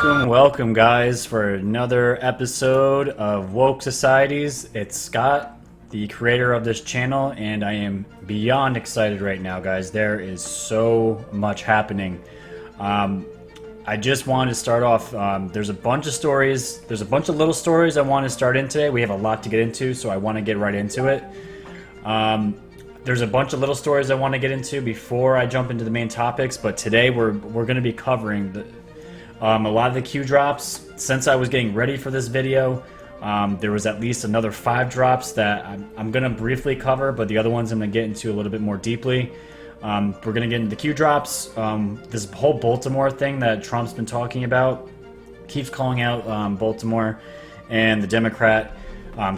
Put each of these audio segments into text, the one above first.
Welcome, guys, for another episode of Woke Societies. It's Scott, the creator of this channel, and I am beyond excited right now, guys. There is so much happening. I just wanted to start off. There's a bunch of stories. There's a bunch of little stories I want to start in today. We have a lot to get into, so I want to get right into it. There's a bunch of little stories I want to get into before I jump into the main topics, but today we're going to be covering a lot of the Q drops. Since I was getting ready for this video, there was at least another 5 drops that I'm going to briefly cover, but the other ones I'm going to get into a little bit more deeply. We're going to get into the Q drops. This whole Baltimore thing that Trump's been talking about keeps calling out Baltimore and the Democrat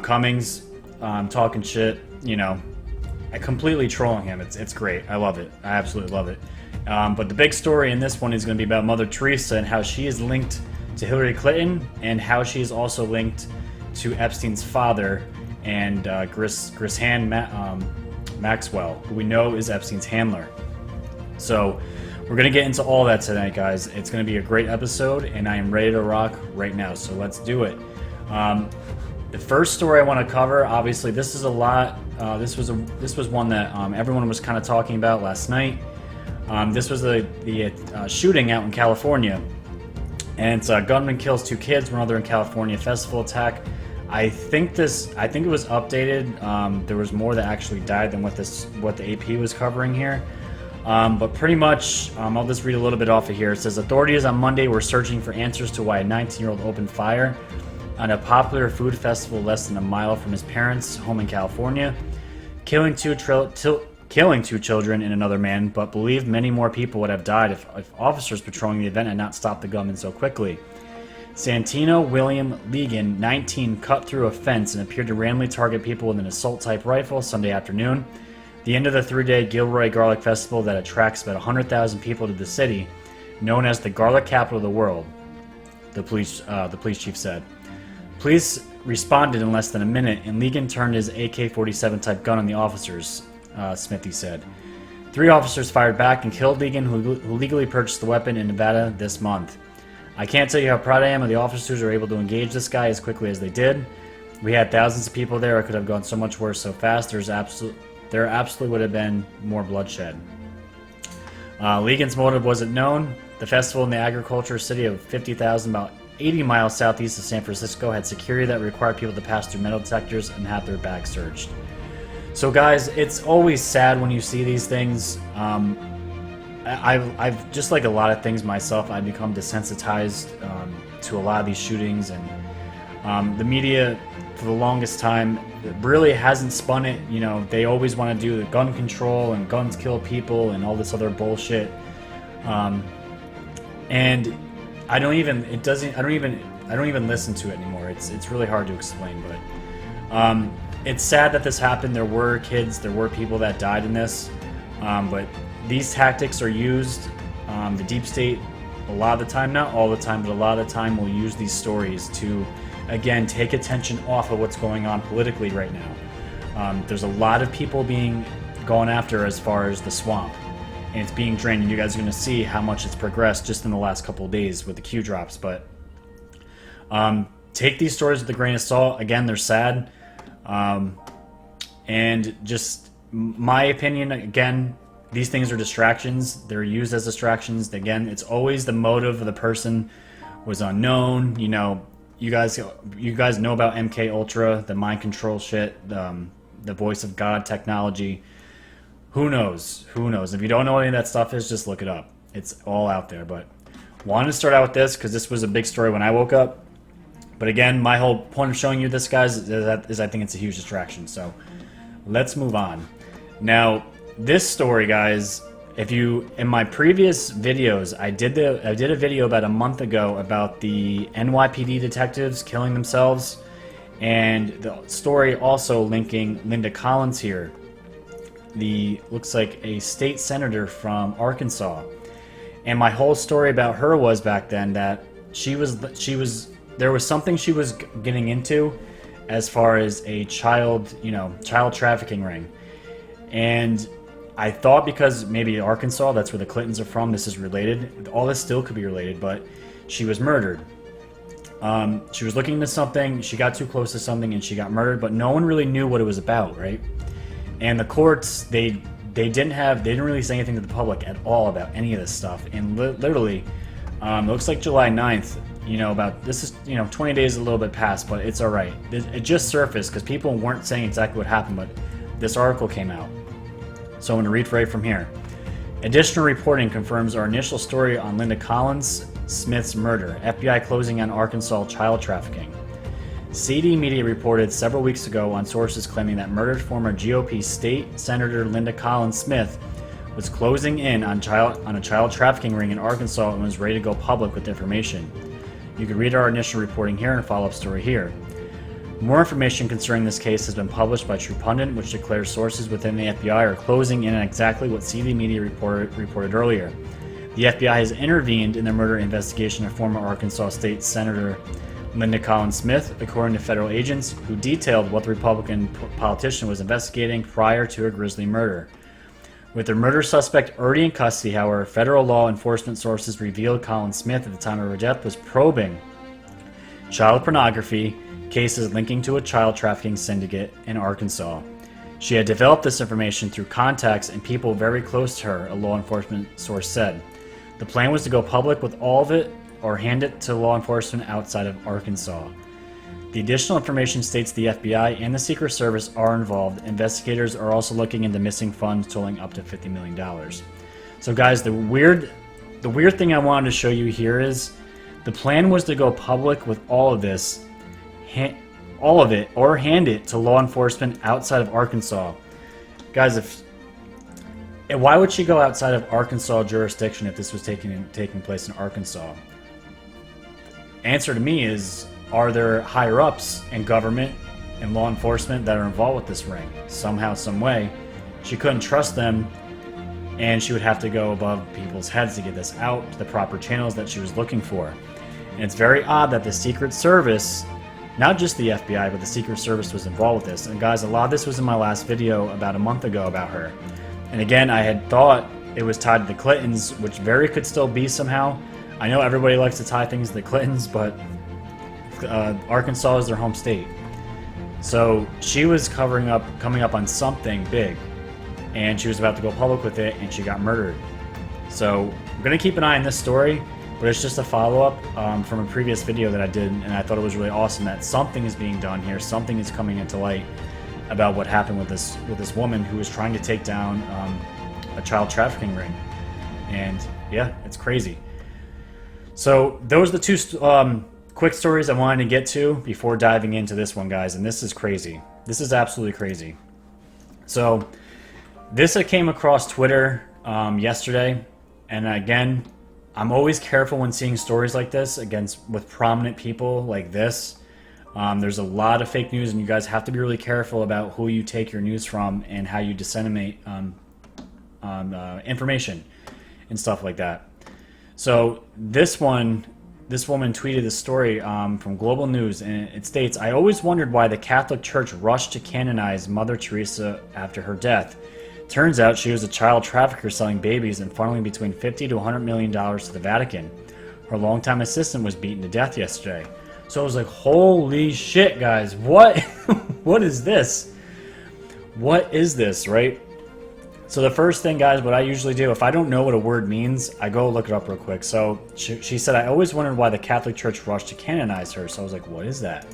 Cummings talking shit, you know, completely trolling him. It's great. I love it. I absolutely love it. But the big story in this one is going to be about Mother Teresa and how she is linked to Hillary Clinton and how she is also linked to Epstein's father and Ghislaine Maxwell, who we know is Epstein's handler. So we're going to get into all that tonight, guys. It's going to be a great episode, and I am ready to rock right now. So let's do it. The first story I want to cover, obviously, this is a lot. This was one that everyone was kind of talking about last night. This was the shooting out in California, and a gunman kills 2 kids when they're in California festival attack. I think it was updated. There was more that actually died than what the AP was covering here. But pretty much, I'll just read a little bit off of here. It says authorities on Monday were searching for answers to why a 19-year-old opened fire on a popular food festival less than a mile from his parents' home in California, killing two children and another man, but believed many more people would have died if officers patrolling the event had not stopped the gunman so quickly. Santino William Legan, 19, cut through a fence and appeared to randomly target people with an assault-type rifle Sunday afternoon, the end of the 3-day Gilroy Garlic Festival that attracts about 100,000 people to the city, known as the garlic capital of the world, the police chief said. Police responded in less than a minute, and Legan turned his AK-47 type gun on the officers, Smithy said. 3 officers fired back and killed Legan, who legally purchased the weapon in Nevada this month. I can't tell you how proud I am of the officers who were able to engage this guy as quickly as they did. We had thousands of people there. It could have gone so much worse so fast. There absolutely would have been more bloodshed. Legan's motive wasn't known. The festival in the agriculture city of 50,000, about 80 miles southeast of San Francisco, had security that required people to pass through metal detectors and have their bags searched. So guys, it's always sad when you see these things. I've just like a lot of things myself, I've become desensitized to a lot of these shootings, and the media for the longest time really hasn't spun it. You know, they always want to do the gun control and guns kill people and all this other bullshit. And I don't even listen to it anymore. It's really hard to explain, but it's sad that this happened. There were kids, there were people that died in this, but these tactics are used. The deep state, a lot of the time, not all the time, but a lot of the time, will use these stories to, again, take attention off of what's going on politically right now. There's a lot of people being gone after as far as the swamp, and it's being drained, and you guys are going to see how much it's progressed just in the last couple of days with the Q drops. But take these stories with a grain of salt. Again, they're sad. And just my opinion, again, these things are distractions. They're used as distractions. Again, it's always the motive of the person was unknown. You know, you guys know about MK Ultra, the mind control shit, the voice of God technology. Who knows? Who knows? If you don't know what any of that stuff is, just look it up. It's all out there. But wanted to start out with this because this was a big story when I woke up. But again, my whole point of showing you this, guys, is I think it's a huge distraction. So let's move on. Now, this story, guys, in my previous videos, I did a video about a month ago about the NYPD detectives killing themselves, and the story also linking Linda Collins here, looks like a state senator from Arkansas. And my whole story about her was back then that there was something she was getting into as far as a child trafficking ring. And I thought because maybe Arkansas, that's where the Clintons are from, this is related. All this still could be related, but she was murdered. She was looking into something, she got too close to something, and she got murdered, but no one really knew what it was about, right? And the courts, they didn't really say anything to the public at all about any of this stuff. And literally, it looks like July 9th, this is, 20 days a little bit past, but it's all right. It just surfaced because people weren't saying exactly what happened, but this article came out. So I'm going to read right from here. Additional reporting confirms our initial story on Linda Collins Smith's murder. FBI closing on Arkansas child trafficking. CD Media reported several weeks ago on sources claiming that murdered former GOP state senator Linda Collins Smith was closing in on a child trafficking ring in Arkansas and was ready to go public with information. You can read our initial reporting here and a follow-up story here. More information concerning this case has been published by True Pundit, which declares sources within the FBI are closing in on exactly what CD Media reported earlier. The FBI has intervened in the murder investigation of former Arkansas State Senator Linda Collins Smith, according to federal agents who detailed what the Republican politician was investigating prior to her grisly murder. With the murder suspect already in custody, however, federal law enforcement sources revealed Collins Smith at the time of her death was probing child pornography cases linking to a child trafficking syndicate in Arkansas. She had developed this information through contacts and people very close to her, a law enforcement source said. The plan was to go public with all of it or hand it to law enforcement outside of Arkansas. The additional information states the FBI and the Secret Service are involved. Investigators are also looking into missing funds totaling up to $50 million. So guys, the weird thing I wanted to show you here is the plan was to go public with all of this, all of it, or hand it to law enforcement outside of Arkansas. Guys, why would she go outside of Arkansas jurisdiction if this was taking place in Arkansas? Answer to me is, are there higher-ups in government and law enforcement that are involved with this ring? Somehow, some way. She couldn't trust them, and she would have to go above people's heads to get this out to the proper channels that she was looking for. And it's very odd that the Secret Service, not just the FBI, but the Secret Service was involved with this. And guys, a lot of this was in my last video about a month ago about her. And again, I had thought it was tied to the Clintons, which very could still be somehow. I know everybody likes to tie things to the Clintons, but Arkansas is their home state. So she was coming up on something big, and she was about to go public with it, and she got murdered. So I'm going to keep an eye on this story, but it's just a follow-up from a previous video that I did, and I thought it was really awesome that something is being done here, something is coming into light about what happened with this woman who was trying to take down a child trafficking ring. And yeah, it's crazy. So those are the two quick stories I wanted to get to before diving into this one, guys, and this is crazy. This is absolutely crazy. So this I came across Twitter yesterday, and again, I'm always careful when seeing stories like this with prominent people like this. There's a lot of fake news, and you guys have to be really careful about who you take your news from and how you disseminate information and stuff like that. So this woman tweeted this story from Global News, and it states, "I always wondered why the Catholic Church rushed to canonize Mother Teresa after her death. Turns out she was a child trafficker selling babies and funneling between $50 to $100 million to the Vatican. Her longtime assistant was beaten to death yesterday." So I was like, holy shit, guys, what? What is this? What is this, right? So the first thing, guys, what I usually do, if I don't know what a word means, I go look it up real quick. So she said, "I always wondered why the Catholic Church rushed to canonize her." So I was like, what is that?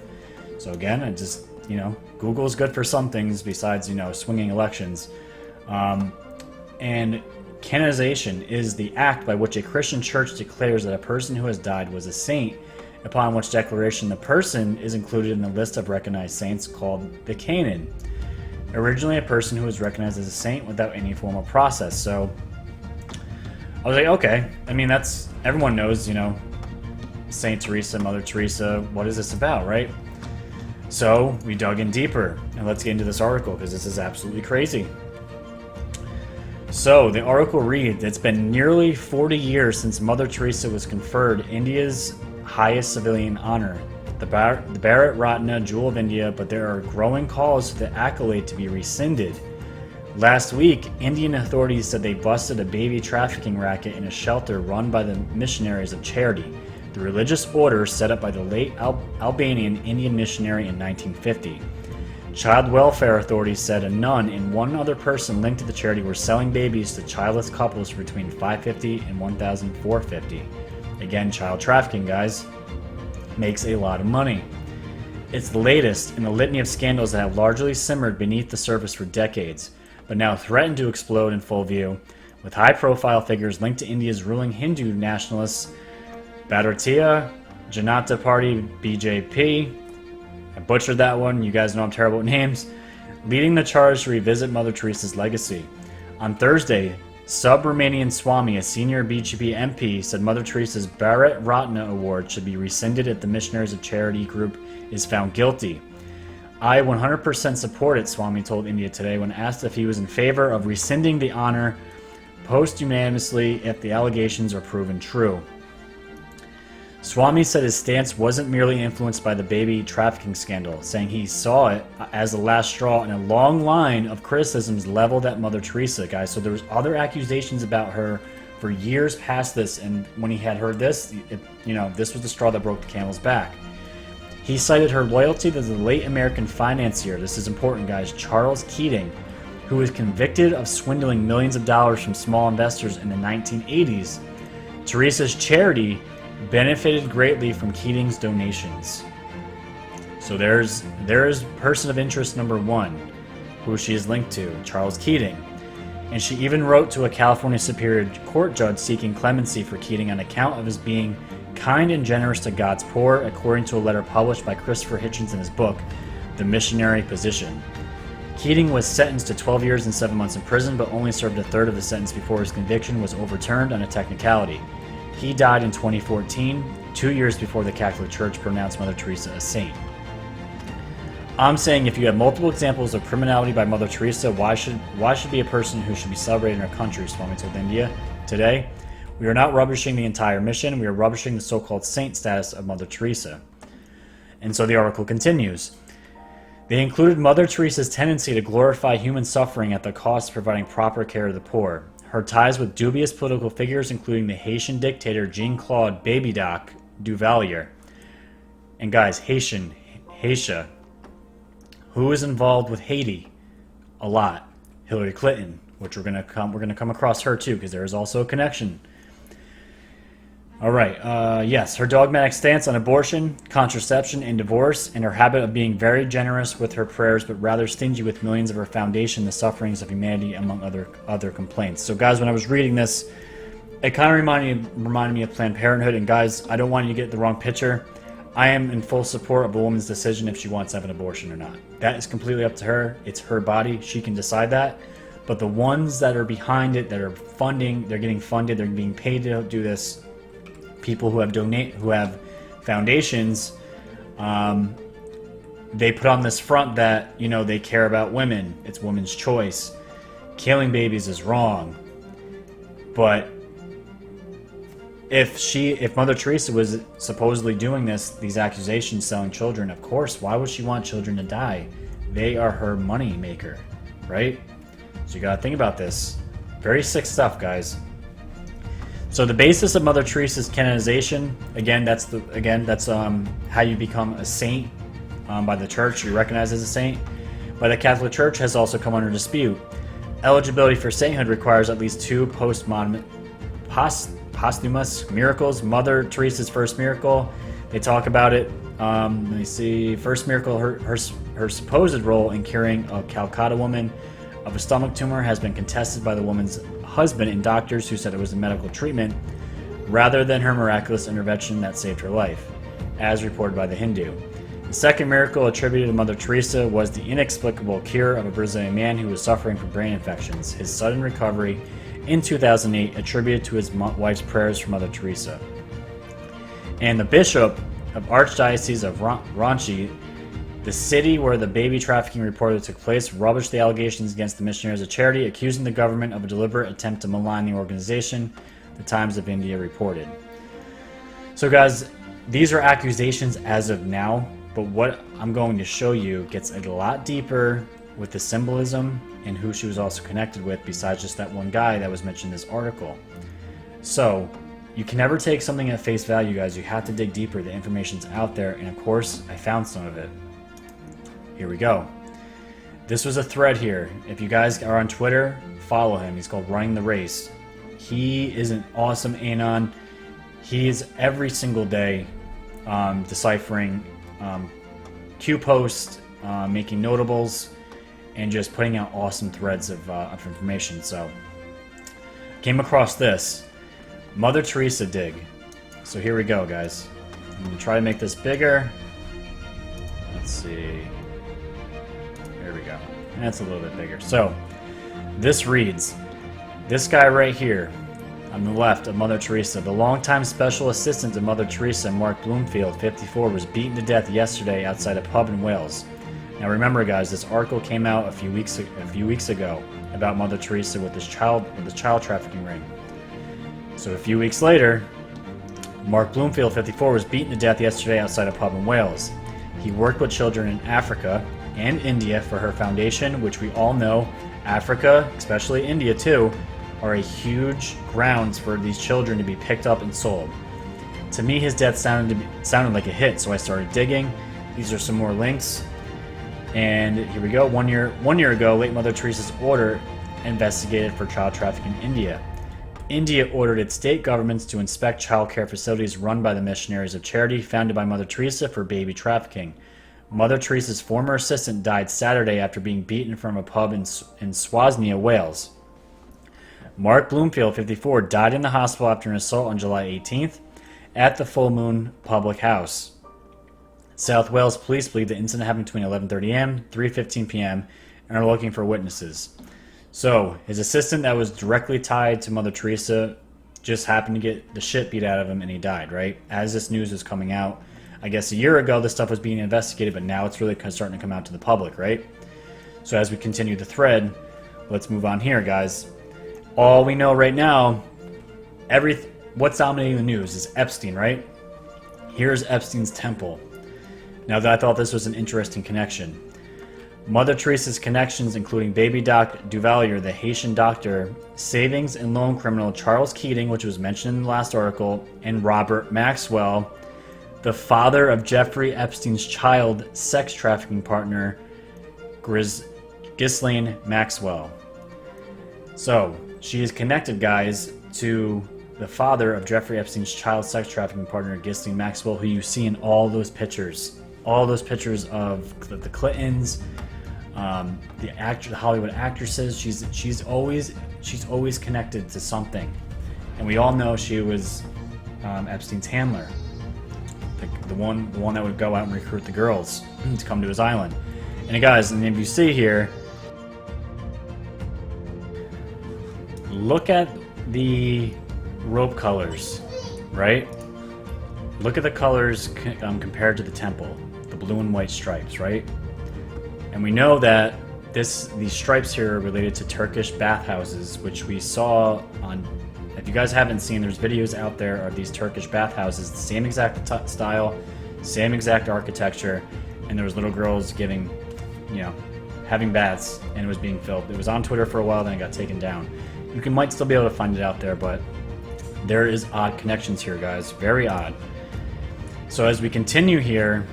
So again, I just, Google is good for some things besides, swinging elections. And canonization is the act by which a Christian church declares that a person who has died was a saint, upon which declaration the person is included in the list of recognized saints called the canon. Originally a person who was recognized as a saint without any formal process. So I was like, okay, I mean, everyone knows, Saint Teresa, Mother Teresa, what is this about, right? So we dug in deeper, and let's get into this article because this is absolutely crazy. So the article reads, "It's been nearly 40 years since Mother Teresa was conferred India's highest civilian honor, the Bharat-Ratna Jewel of India, but there are growing calls for the accolade to be rescinded. Last week, Indian authorities said they busted a baby trafficking racket in a shelter run by the Missionaries of Charity. the religious order set up by the late Albanian Indian missionary in 1950. Child welfare authorities said a nun and one other person linked to the charity were selling babies to childless couples for between $550 and $1,450. Again, child trafficking, guys, makes a lot of money. It's the latest in a litany of scandals that have largely simmered beneath the surface for decades, but now threaten to explode in full view, with high-profile figures linked to India's ruling Hindu nationalists, Bharatiya Janata Party (BJP). I butchered that one. You guys know I'm terrible with names. Leading the charge to revisit Mother Teresa's legacy. On Thursday, Subramanian Swamy, a senior BJP MP, said Mother Teresa's Bharat Ratna Award should be rescinded if the Missionaries of Charity group is found guilty. I 100% support it, Swamy told India Today when asked if he was in favor of rescinding the honor posthumously if the allegations are proven true. Swamy said his stance wasn't merely influenced by the baby trafficking scandal, saying he saw it as the last straw in a long line of criticisms leveled at Mother Teresa, guys. So there was other accusations about her for years past this, and when he had heard this, this was the straw that broke the camel's back. He cited her loyalty to the late American financier, this is important, guys, Charles Keating, who was convicted of swindling millions of dollars from small investors in the 1980s. Teresa's charity benefited greatly from Keating's donations. So there's person of interest number one, who she is linked to, Charles Keating. And she even wrote to a California Superior Court judge seeking clemency for Keating on account of his being kind and generous to God's poor, according to a letter published by Christopher Hitchens in his book, The Missionary Position. Keating was sentenced to 12 years and 7 months in prison, but only served a third of the sentence before his conviction was overturned on a technicality. He died in 2014, 2 years before the Catholic Church pronounced Mother Teresa a saint. I'm saying if you have multiple examples of criminality by Mother Teresa, why should be a person who should be celebrated in our country, Swamy told India Today. We are not rubbishing the entire mission, we are rubbishing the so-called saint status of Mother Teresa. And so the article continues. They included Mother Teresa's tendency to glorify human suffering at the cost of providing proper care to the poor. Her ties with dubious political figures, including the Haitian dictator Jean-Claude Baby Doc Duvalier. And guys, Haitian. Who is involved with Haiti? A lot. Hillary Clinton, which we're gonna come across her too, because there is also a connection. All right. Yes, her dogmatic stance on abortion, contraception, and divorce, and her habit of being very generous with her prayers, but rather stingy with millions of her foundation, the sufferings of humanity, among other complaints. So, guys, when I was reading this, it kind of reminded me of Planned Parenthood. And guys, I don't want you to get the wrong picture. I am in full support of a woman's decision if she wants to have an abortion or not. That is completely up to her. It's her body. She can decide that. But the ones that are behind it, that are funding, they're getting funded, they're being paid to do this. People who have foundations, they put on this front that they care about women. It's women's choice. Killing babies is wrong. But if Mother Teresa was supposedly doing these accusations, selling children, of course, why would she want children to die? They are her money maker, right? So you gotta think about this. Very sick stuff, guys. So the basis of Mother Teresa's canonization, that's how you become a saint by the church. You're recognized as a saint. By the Catholic Church has also come under dispute. Eligibility for sainthood requires at least two posthumous miracles. Mother Teresa's first miracle, they talk about it. Let me see. First miracle, her supposed role in curing a Calcutta woman of a stomach tumor has been contested by the woman's husband and doctors who said it was a medical treatment rather than her miraculous intervention that saved her life, as reported by The Hindu. The second miracle attributed to Mother Teresa was the inexplicable cure of a Brazilian man who was suffering from brain infections. His sudden recovery in 2008 attributed to his wife's prayers for Mother Teresa. And the bishop of Archdiocese of Ranchi, the city where the baby trafficking reported took place, rubbished the allegations against the Missionaries of Charity, accusing the government of a deliberate attempt to malign the organization, the Times of India reported. So guys, these are accusations as of now, but what I'm going to show you gets a lot deeper with the symbolism and who she was also connected with, besides just that one guy that was mentioned in this article. So, you can never take something at face value, guys. You have to dig deeper. The information's out there, and of course, I found some of it. Here we go. This was a thread here. If you guys are on Twitter, follow him. He's called Running the Race. He is an awesome anon. He is every single day deciphering Q posts, making notables, and just putting out awesome threads of information. So, came across this Mother Teresa dig. So here we go, guys. I'm gonna try to make this bigger. Let's see. There we go. That's a little bit bigger. So this reads, this guy right here on the left of Mother Teresa, the longtime special assistant to Mother Teresa, Mark Bloomfield, 54, was beaten to death yesterday outside a pub in Wales. Now remember, guys, this article came out a few weeks ago about Mother Teresa with the child trafficking ring. So a few weeks later, Mark Bloomfield, 54, was beaten to death yesterday outside a pub in Wales. He worked with children in Africa and India for her foundation, which we all know, Africa, especially India too, are a huge grounds for these children to be picked up and sold. To me, his death sounded like a hit, so I started digging. These are some more links. And here we go. One year ago, late Mother Teresa's order investigated for child trafficking in India. India ordered its state governments to inspect child care facilities run by the Missionaries of Charity, founded by Mother Teresa, for baby trafficking. Mother Teresa's former assistant died Saturday after being beaten from a pub in Swaznia, Wales. Mark Bloomfield, 54, died in the hospital after an assault on July 18th at the Full Moon Public House. South Wales police believe the incident happened between 11:30 a.m. and 3:15 p.m. and are looking for witnesses. So, his assistant that was directly tied to Mother Teresa just happened to get the shit beat out of him and he died, right? As this news is coming out, I guess a year ago this stuff was being investigated, but now it's really starting to come out to the public, right? So as we continue the thread, let's move on here, guys. All we know right now, what's dominating the news is Epstein, right? Here's Epstein's temple. Now, I thought this was an interesting connection. Mother Teresa's connections, including baby Doc Duvalier, the Haitian doctor, savings and loan criminal Charles Keating, which was mentioned in the last article, and Robert Maxwell, the father of Jeffrey Epstein's child sex trafficking partner, Ghislaine Maxwell. So, she is connected, guys, to the father of Jeffrey Epstein's child sex trafficking partner, Ghislaine Maxwell, who you see in all those pictures. All those pictures of the Clintons, the Hollywood actresses. She's always connected to something, and we all know she was Epstein's handler, the one that would go out and recruit the girls to come to his island. And guys, and if you see here, look at the rope colors, right? Look at the colors compared to the temple. Blue and white stripes, right? And we know that these stripes here are related to Turkish bathhouses, which we saw on, if you guys haven't seen, there's videos out there of these Turkish bathhouses, the same exact style, same exact architecture, and there was little girls having baths, and it was being filmed. It was on Twitter for a while, then it got taken down. You might still be able to find it out there, but there is odd connections here, guys, very odd. So as we continue here,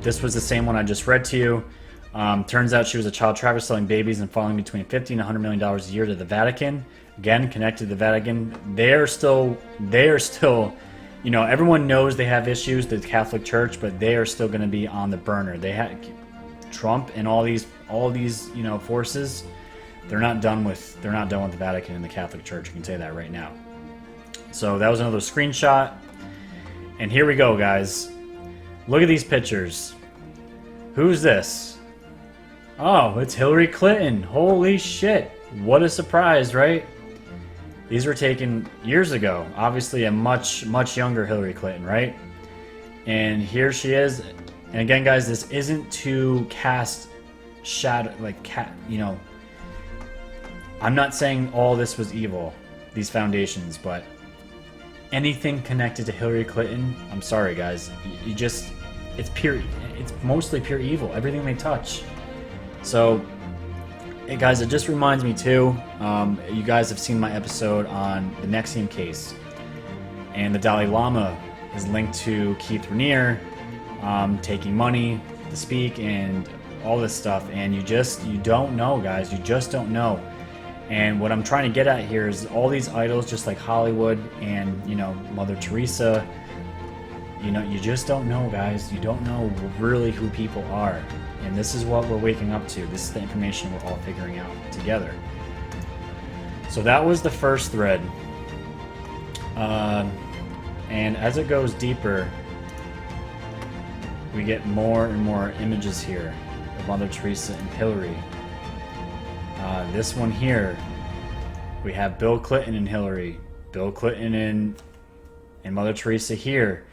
this was the same one I just read to you. Turns out she was a child trafficker selling babies and falling between $50 and $100 million a year to the Vatican. Again, connected to the Vatican. They are still, everyone knows they have issues, the Catholic Church, but they are still going to be on the burner. They had Trump and all these, forces. They're not done with the Vatican and the Catholic Church. You can say that right now. So that was another screenshot. And here we go, guys. Look at these pictures. Who's this? Oh, it's Hillary Clinton. Holy shit. What a surprise, right? These were taken years ago. Obviously a much, much younger Hillary Clinton, right? And here she is. And again, guys, this isn't to cast shadow, I'm not saying all this was evil, these foundations, but anything connected to Hillary Clinton, I'm sorry, guys. It's mostly pure evil, everything they touch. So, hey guys, it just reminds me too, you guys have seen my episode on the Nexium case. And the Dalai Lama is linked to Keith Raniere taking money to speak and all this stuff. And you don't know, guys. You just don't know. And what I'm trying to get at here is all these idols, just like Hollywood and, you know, Mother Teresa, you know, you just don't know, guys. You don't know really who people are. And this is what we're waking up to. This is the information we're all figuring out together. So that was the first thread. And as it goes deeper, we get more and more images here of Mother Teresa and Hillary. This one here, we have Bill Clinton and Hillary, Bill Clinton and Mother Teresa here.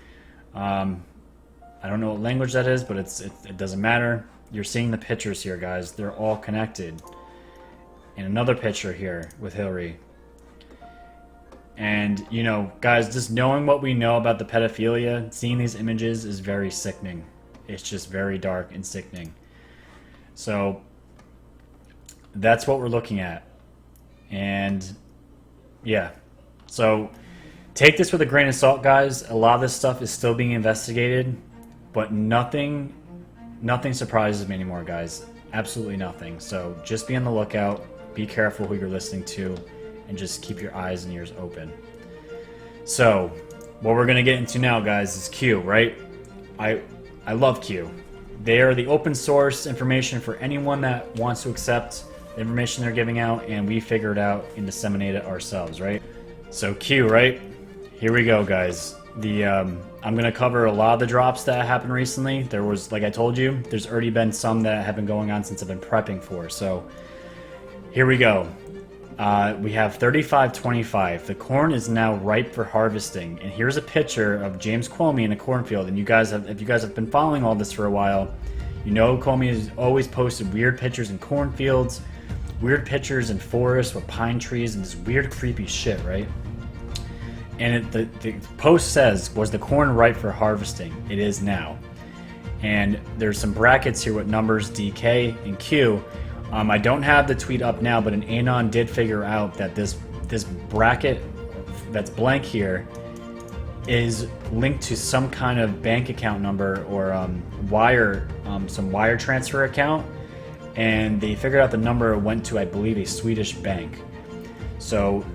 I don't know what language that is, but it doesn't matter. You're seeing the pictures here, guys. They're all connected. And another picture here with Hillary. And, you know, guys, just knowing what we know about the pedophilia, seeing these images is very sickening. It's just very dark and sickening. So that's what we're looking at. And yeah, so take this with a grain of salt, guys. A lot of this stuff is still being investigated, but nothing surprises me anymore, guys. Absolutely nothing. So just be on the lookout. Be careful who you're listening to, and just keep your eyes and ears open. So what we're going to get into now, guys, is Q, right? I love Q. They are the open source information for anyone that wants to accept the information they're giving out, and we figure it out and disseminate it ourselves, right? So Q, right? Here we go, guys. I'm going to cover a lot of the drops that happened recently. There was, like I told you, there's already been some that have been going on since I've been prepping for. So here we go. We have 3525. The corn is now ripe for harvesting. And here's a picture of James Comey in a cornfield. And if you guys have been following all this for a while, you know Comey has always posted weird pictures in cornfields, weird pictures in forests with pine trees, and this weird creepy shit, right? And the post says, was the corn ripe for harvesting? It is now. And there's some brackets here with numbers DK and Q. I don't have the tweet up now, but an Anon did figure out that this bracket that's blank here is linked to some kind of bank account number or some wire transfer account, and they figured out the number went to, I believe, a Swedish bank. So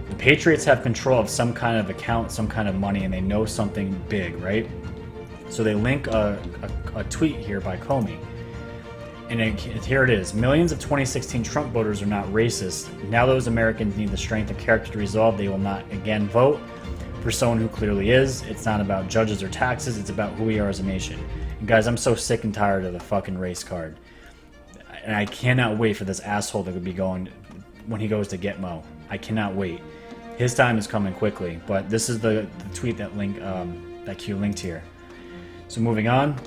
the Patriots have control of some kind of account, some kind of money, and they know something big, right? So they link a tweet here by Comey. And here it is. Millions of 2016 Trump voters are not racist. Now those Americans need the strength and character to resolve they will not again vote for someone who clearly is. It's not about judges or taxes. It's about who we are as a nation. And guys, I'm so sick and tired of the fucking race card. And I cannot wait for this asshole that would be going when he goes to GITMO. I cannot wait. His time is coming quickly. But this is the tweet that Q linked here. So moving on.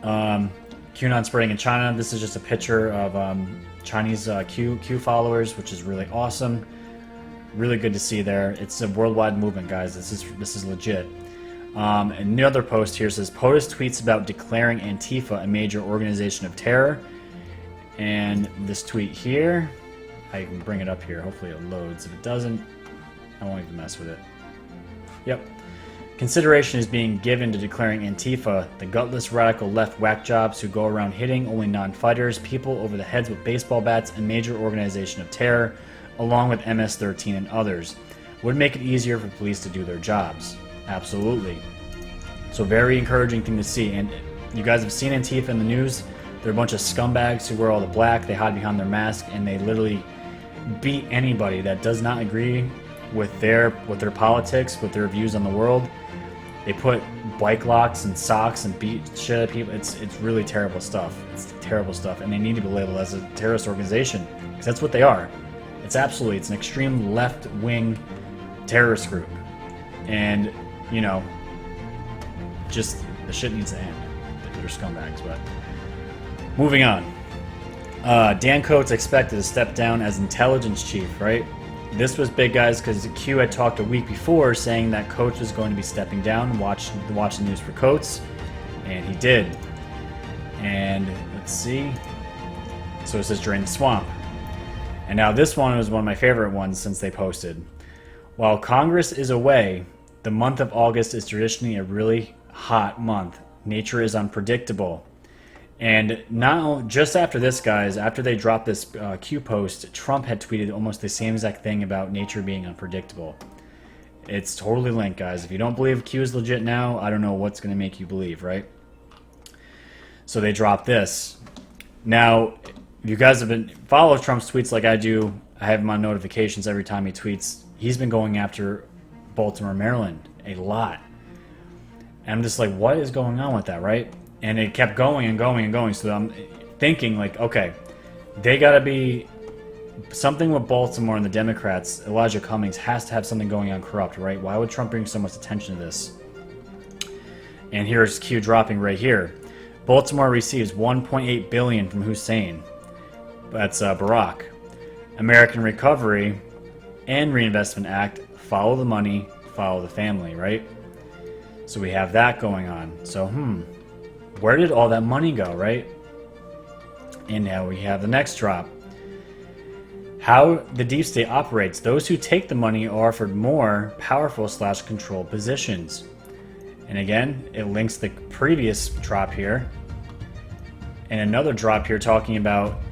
QAnon spreading in China. This is just a picture of Chinese Q followers, which is really awesome. Really good to see there. It's a worldwide movement, guys. This is legit. And the other post here says, POTUS tweets about declaring Antifa a major organization of terror. And this tweet here, I can bring it up here. Hopefully it loads. If it doesn't, I won't even mess with it. Yep. Consideration is being given to declaring Antifa, the gutless radical left whack jobs who go around hitting only non-fighters, people over the heads with baseball bats, a major organization of terror, along with MS-13 and others. Would make it easier for police to do their jobs. Absolutely. So very encouraging thing to see. And you guys have seen Antifa in the news. They're a bunch of scumbags who wear all the black, they hide behind their mask, and they literally beat anybody that does not agree with their politics, with their views on the world. They put bike locks and socks and beat shit at people. It's really terrible stuff. It's terrible stuff, and they need to be labeled as a terrorist organization because that's what they are. It's an extreme left-wing terrorist group, and you know, just the shit needs to end. They're scumbags. But moving on, Dan Coates expected to step down as intelligence chief, right? This was big, guys, because Q had talked a week before saying that Coates was going to be stepping down. Watch the news for Coates, and he did. And let's see. So it says drain the swamp. And now this one was one of my favorite ones since they posted. While Congress is away, the month of August is traditionally a really hot month. Nature is unpredictable. And now, just after this, guys, after they dropped this Q post, Trump had tweeted almost the same exact thing about nature being unpredictable. It's totally linked, guys. If you don't believe Q is legit now, I don't know what's going to make you believe, right? So they dropped this. Now, if you guys have been follow Trump's tweets like I do, I have him on notifications every time he tweets. He's been going after Baltimore, Maryland a lot. And I'm just like, what is going on with that, right? And it kept going and going and going. So I'm thinking, like, okay, they got to be something with Baltimore and the Democrats. Elijah Cummings has to have something going on corrupt, right? Why would Trump bring so much attention to this? And here's Q dropping right here. Baltimore receives $1.8 billion from Hussein. That's Barack. American Recovery and Reinvestment Act, follow the money, follow the family, right? So we have that going on. So, where did all that money go, right? And now we have the next drop. How the deep state operates. Those who take the money are offered more powerful / controlled positions. And again, it links the previous drop here. And another drop here talking about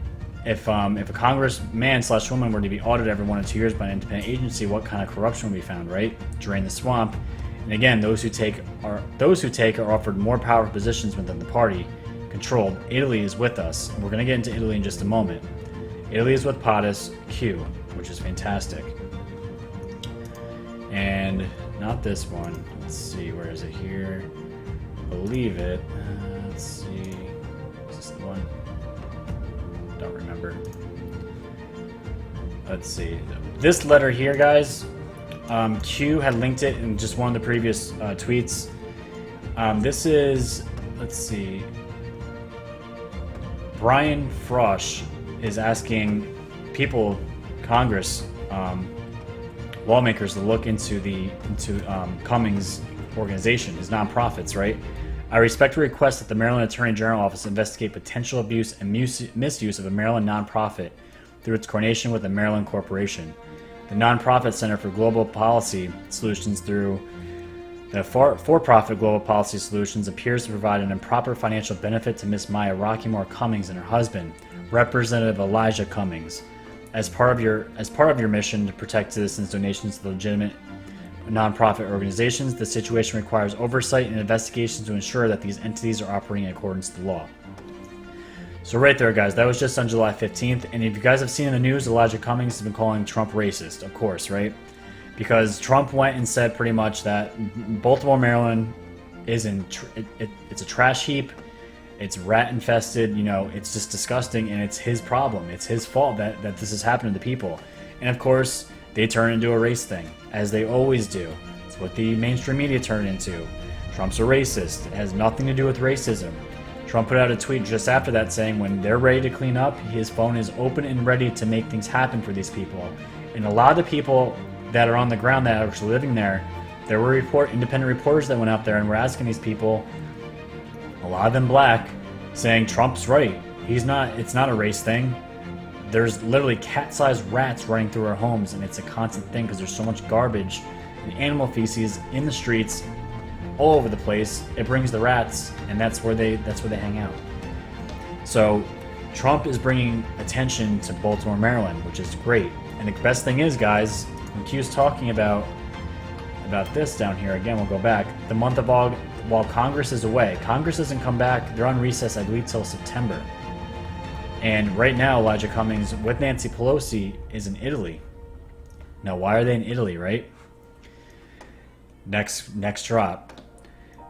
if a congressman / woman were to be audited every 1 or 2 years by an independent agency, what kind of corruption would be found, right? Drain the swamp. And again, those who take are offered more powerful positions within the party. Controlled. Italy is with us. And we're going to get into Italy in just a moment. Italy is with POTUS Q, which is fantastic. And not this one. Let's see, where is it here? Believe it. Let's see. Is this the one? Don't remember. Let's see. This letter here, guys, Q had linked it in just one of the previous tweets. This is, let's see, Brian Frosch is asking people, Congress, lawmakers to look into Cummings' organization, his nonprofits, right? I respectfully request that the Maryland Attorney General Office investigate potential abuse and misuse of a Maryland nonprofit through its coordination with a Maryland corporation. The Nonprofit Center for Global Policy Solutions through the for-profit Global Policy Solutions appears to provide an improper financial benefit to Ms. Maya Rockymore Cummings and her husband, Representative Elijah Cummings. As part of your mission to protect citizens' donations to legitimate nonprofit organizations, the situation requires oversight and investigations to ensure that these entities are operating in accordance with the law. So right there, guys, that was just on July 15th. And if you guys have seen in the news, Elijah Cummings has been calling Trump racist, of course, right? Because Trump went and said pretty much that Baltimore, Maryland is it's a trash heap. It's rat infested, it's just disgusting, and it's his problem. It's his fault that this is happening to people. And of course, they turn into a race thing, as they always do. It's what the mainstream media turned into. Trump's a racist. It has nothing to do with racism. Trump put out a tweet just after that saying when they're ready to clean up, his phone is open and ready to make things happen for these people. And a lot of the people that are on the ground that are actually living there were independent reporters that went out there and were asking these people, a lot of them black, saying Trump's right. It's not a race thing. There's literally cat-sized rats running through our homes, and it's a constant thing because there's so much garbage and animal feces in the streets all over the place. It brings the rats, and that's where they hang out. So Trump is bringing attention to Baltimore, Maryland, which is great. And the best thing is, guys, when Q's talking about this down here, again, we'll go back. The month of August, while Congress is away, Congress doesn't come back. They're on recess, I believe, till September. And right now, Elijah Cummings with Nancy Pelosi is in Italy. Now, why are they in Italy, right? Next drop.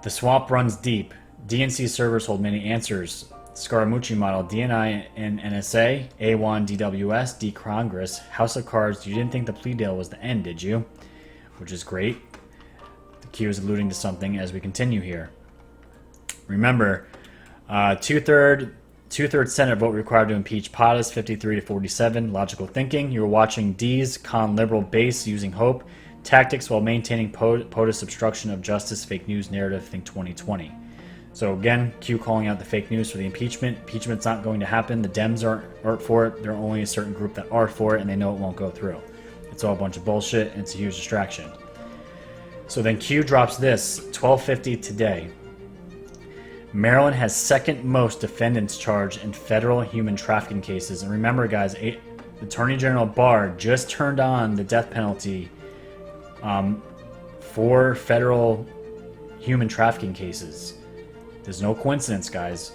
The swamp runs deep. DNC servers hold many answers. Scaramucci model, DNI and NSA, A1, DWS, D Congress, House of Cards. You didn't think the plea deal was the end, did you? Which is great. The Q is alluding to something as we continue here. Remember, two-thirds Senate vote required to impeach POTUS, 53 to 47. Logical thinking. You were watching D's con liberal base using hope tactics while maintaining POTUS obstruction of justice fake news narrative. Think 2020. So again, Q calling out the fake news for the impeachment. Impeachment's not going to happen. The Dems aren't for it. There are only a certain group that are for it, and they know it won't go through. It's all a bunch of bullshit, and it's a huge distraction. So then Q drops this, 12:50 today. Maryland has second most defendants charged in federal human trafficking cases. And remember, guys, Attorney General Barr just turned on the death penalty for federal human trafficking cases. There's no coincidence, guys.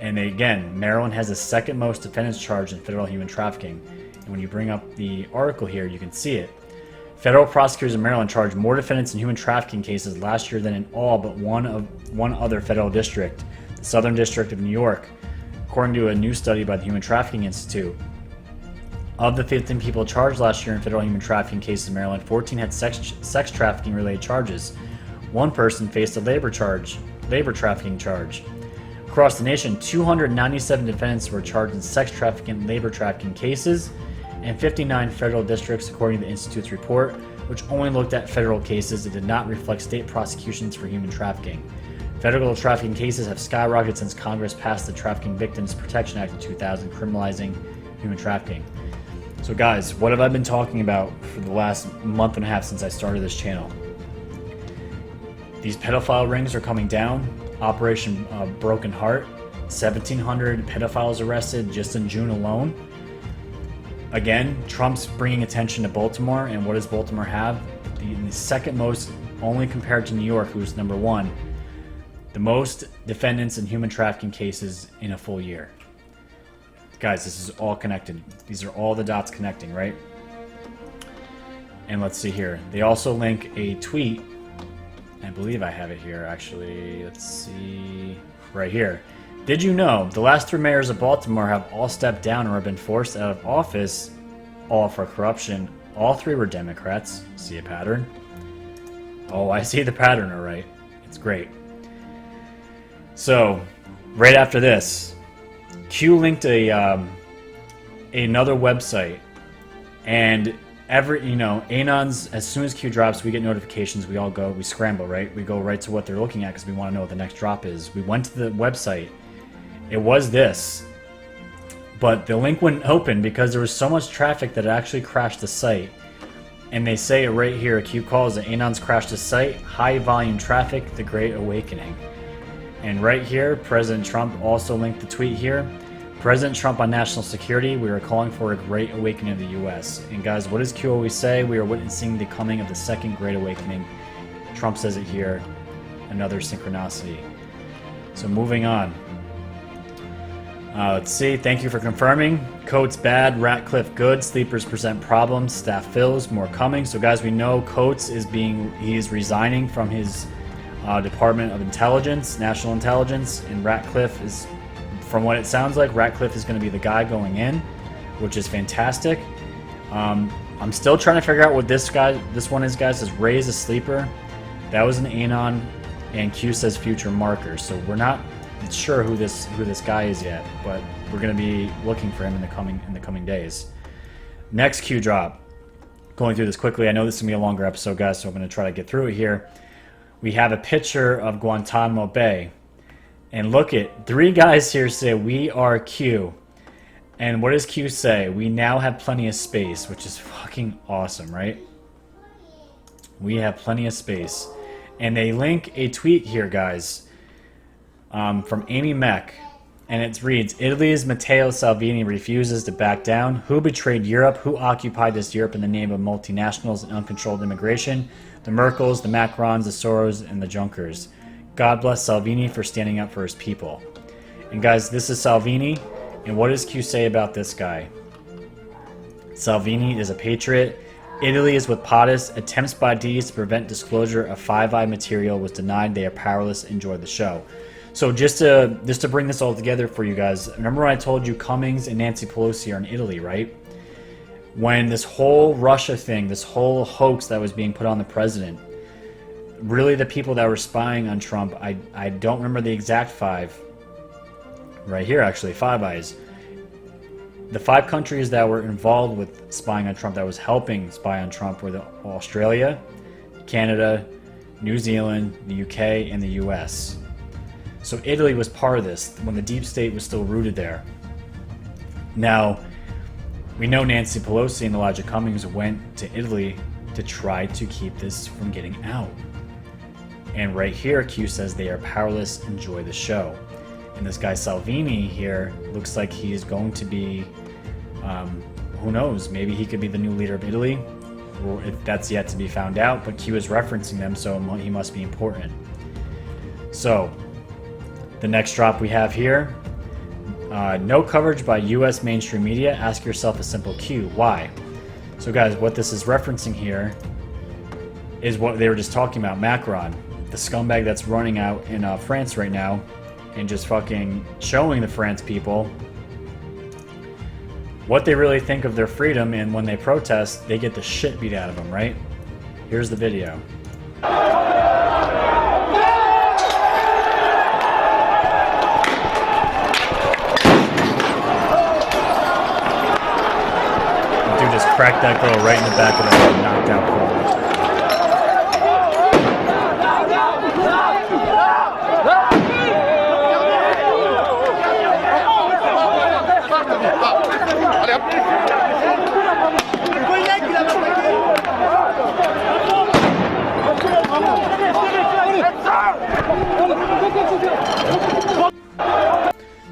And again, Maryland has the second most defendants charged in federal human trafficking. And when you bring up the article here, you can see it. Federal prosecutors in Maryland charged more defendants in human trafficking cases last year than in all but one other federal district, the Southern District of New York, according to a new study by the Human Trafficking Institute. Of the 15 people charged last year in federal human trafficking cases in Maryland, 14 had sex trafficking related charges. One person faced a labor trafficking charge. Across the nation, 297 defendants were charged in sex trafficking and labor trafficking cases, and 59 federal districts, according to the Institute's report, which only looked at federal cases. It did not reflect state prosecutions for human trafficking. Federal trafficking cases have skyrocketed since Congress passed the Trafficking Victims Protection Act in 2000, criminalizing human trafficking. So guys, what have I been talking about for the last month and a half since I started this channel? These pedophile rings are coming down. Operation Broken Heart, 1,700 pedophiles arrested just in June alone. Again, Trump's bringing attention to Baltimore, and what does Baltimore have? The second most, only compared to New York, who's number one, the most defendants in human trafficking cases in a full year. Guys, this is all connected. These are all the dots connecting, right? And let's see here. They also link a tweet. I believe I have it here, actually. Let's see. Right here. Did you know the last 3 mayors of Baltimore have all stepped down or have been forced out of office, all for corruption? All 3 were Democrats. See a pattern? Oh, I see the pattern, all right. It's great. So, right after this, Q linked another website, and Anons, as soon as Q drops, we get notifications. We scramble, right? We go right to what they're looking at because we want to know what the next drop is. We went to the website. It was this, but the link wouldn't open because there was so much traffic that it actually crashed the site. And they say it right here. Q calls it Anons crashed the site. High volume traffic, the Great Awakening. And right here, President Trump also linked the tweet here. President Trump on national security, we are calling for a great awakening of the U.S. And guys, what does Q always say? We are witnessing the coming of the second great awakening. Trump says it here. Another synchronicity. So moving on. Let's see. Thank you for confirming. Coates bad, Ratcliffe good. Sleepers present problems. Staff fills. More coming. So guys, we know Coates is resigning from his Department of Intelligence, National Intelligence, and Ratcliffe is, from what it sounds like, Ratcliffe is going to be the guy going in, which is fantastic. I'm still trying to figure out what this one is, guys. Says Ray is a sleeper. That was an Anon, and Q says future marker. So we're not sure who this guy is yet, but we're going to be looking for him in the coming days. Next Q drop. Going through this quickly. I know this is going to be a longer episode, guys, so I'm going to try to get through it here. We have a picture of Guantanamo Bay. And look at 3 guys here say, we are Q. And what does Q say? We now have plenty of space, which is fucking awesome, right? We have plenty of space. And they link a tweet here, guys, from Amy Meck. And it reads, Italy's Matteo Salvini refuses to back down. Who betrayed Europe? Who occupied this Europe in the name of multinationals and uncontrolled immigration? The Merkels, the Macrons, the Soros, and the Junkers. God bless Salvini for standing up for his people. And guys, this is Salvini. And what does Q say about this guy? Salvini is a patriot. Italy is with POTUS. Attempts by D's to prevent disclosure of Five Eye material was denied. They are powerless. Enjoy the show. So just to bring this all together for you guys, remember when I told you Cummings and Nancy Pelosi are in Italy, right? When this whole Russia thing, this whole hoax that was being put on the president, really the people that were spying on Trump, I don't remember the exact 5. Right here, actually, Five Eyes. The 5 countries that were involved with spying on Trump, that was helping spy on Trump, were Australia, Canada, New Zealand, the UK, and the US. So Italy was part of this when the deep state was still rooted there. Now, We know Nancy Pelosi and Elijah Cummings went to Italy to try to keep this from getting out. And right here, Q says they are powerless, enjoy the show. And this guy Salvini here looks like he's going to be, who knows, maybe he could be the new leader of Italy, or if that's yet to be found out, but Q is referencing them, so he must be important. So, the next drop we have here, no coverage by US mainstream media, ask yourself a simple Q, why? So guys, what this is referencing here is what they were just talking about, Macron, the scumbag that's running out in France right now, and just fucking showing the France people what they really think of their freedom, and when they protest, they get the shit beat out of them, right? Here's the video. The dude just cracked that girl right in the back of the head and knocked out cold.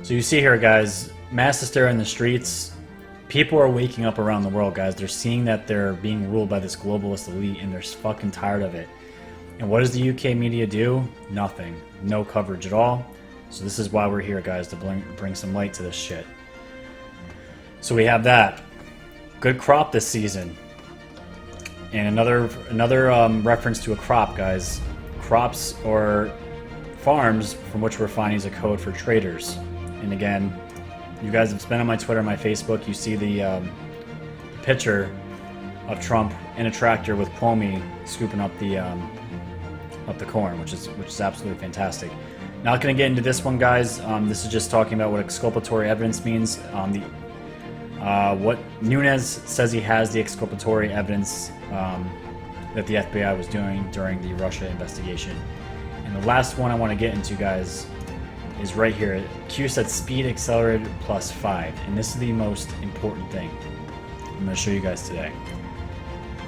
So you see here, guys, mass hysteria in the streets. People are waking up around the world, guys. They're seeing that they're being ruled by this globalist elite, and they're fucking tired of it. And what does the UK media do? Nothing. No coverage at all. So this is why we're here, guys, to bring some light to this shit. So we have that. Good crop this season. And another reference to a crop, guys. Crops or farms from which we're finding is a code for traders. And again, you guys have been on my Twitter and my Facebook. You see the picture of Trump in a tractor with Comey scooping up the corn, which is absolutely fantastic. Not going to get into this one, guys. This is just talking about what exculpatory evidence means. What Nunes says he has the exculpatory evidence that the FBI was doing during the Russia investigation. And the last one I want to get into, guys, is right here. Q said speed accelerated +5, and this is the most important thing I'm going to show you guys today.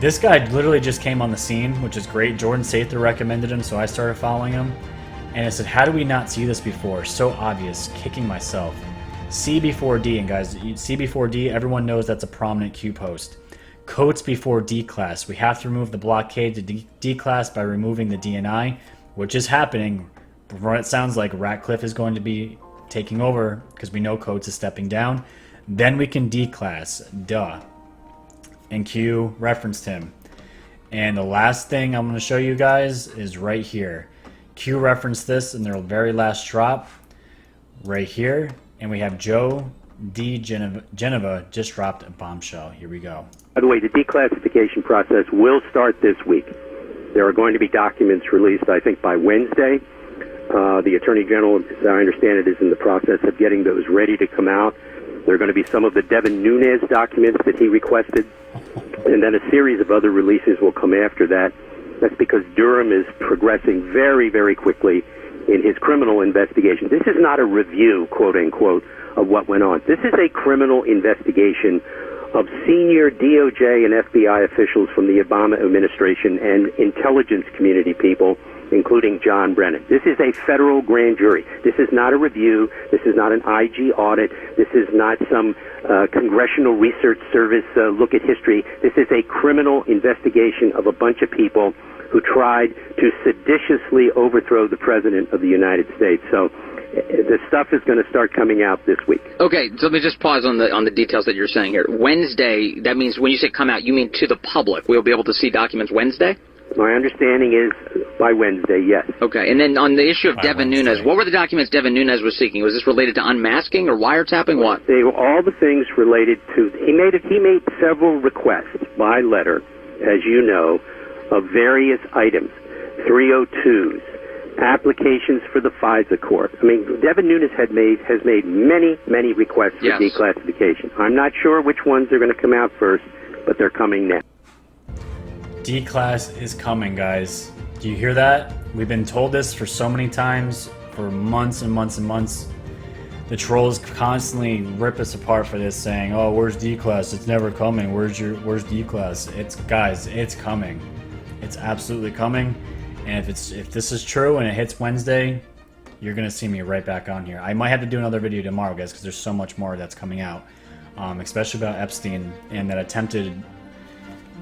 This guy literally just came on the scene, which is great. Jordan Sather recommended him, so I started following him. And I said, how do we not see this before? So obvious, kicking myself. C before D, and guys, C before D, everyone knows that's a prominent Q post. Codes before Declass. We have to remove the blockade to Declass by removing the DNI, which is happening. From what it sounds like, Ratcliffe is going to be taking over because we know Coates is stepping down. Then we can declass. Duh. And Q referenced him. And the last thing I'm going to show you guys is right here. Q referenced this in their very last drop. Right here. And we have Joe D. Geneva just dropped a bombshell. Here we go. By the way, the declassification process will start this week. There are going to be documents released, I think, by Wednesday. The Attorney General, as I understand it, is in the process of getting those ready to come out. There are going to be some of the Devin Nunes documents that he requested, and then a series of other releases will come after that. That's because Durham is progressing very, very quickly in his criminal investigation. This is not a review, quote-unquote, of what went on. This is a criminal investigation of senior DOJ and FBI officials from the Obama administration and intelligence community people, including John Brennan. This is a federal grand jury. This is not a review. This is not an IG audit. This is not some Congressional Research Service look at history. This is a criminal investigation of a bunch of people who tried to seditiously overthrow the President of the United States. So the stuff is going to start coming out this week. Okay, so let me just pause on the details that you're saying here. Wednesday, that means when you say come out, you mean to the public. We'll be able to see documents Wednesday? My understanding is by Wednesday, yes. Okay, and then on the issue of Devin Nunes, what were the documents Devin Nunes was seeking? Was this related to unmasking or wiretapping? What? They were all the things related to. He made several requests by letter, as you know, of various items, 302s, applications for the FISA court. I mean, Devin Nunes has made many requests for declassification. I'm not sure which ones are going to come out first, but they're coming now. D-Class is coming, guys. Do you hear that? We've been told this for so many times, for months and months and months. the trolls constantly rip us apart for this, saying, "Oh, where's Declass? It's never coming. Where's Declass?" It's, guys, it's coming. It's absolutely coming. And if this is true and it hits Wednesday, you're gonna see me right back on here. I might have to do another video tomorrow, guys, because there's so much more that's coming out, especially about Epstein and that attempted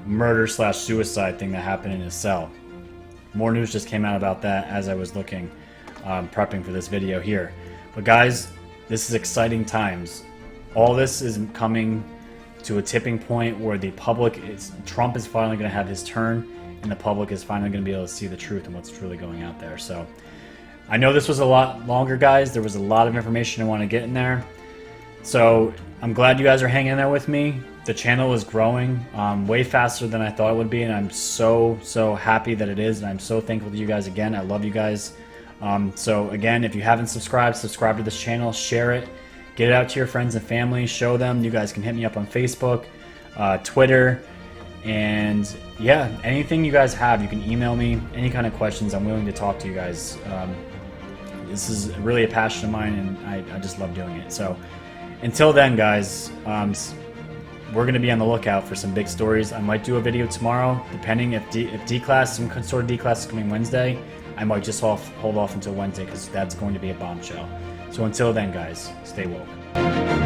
murder/suicide thing that happened in his cell. More news just came out about that as I was looking, prepping for this video here. But guys, this is exciting times. All this is coming to a tipping point where the public Trump is finally going to have his turn, and the public is finally going to be able to see the truth and what's truly going out there. So I know this was a lot longer, guys. There was a lot of information I want to get in there. So I'm glad you guys are hanging in there with me. The channel is growing way faster than I thought it would be, and I'm so happy that it is, and I'm so thankful to you guys again. I love you guys. So again, if you haven't subscribed, subscribe to this channel, share it, get it out to your friends and family, show them. You guys can hit me up on Facebook, Twitter, and yeah, anything you guys have, you can email me, any kind of questions. I'm willing to talk to you guys. This is really a passion of mine, and I just love doing it. So until then, guys, we're going to be on the lookout for some big stories. I might do a video tomorrow, depending if Declass, some sort of Declass is coming Wednesday. I might just hold off until Wednesday, because that's going to be a bombshell. So until then, guys, stay woke.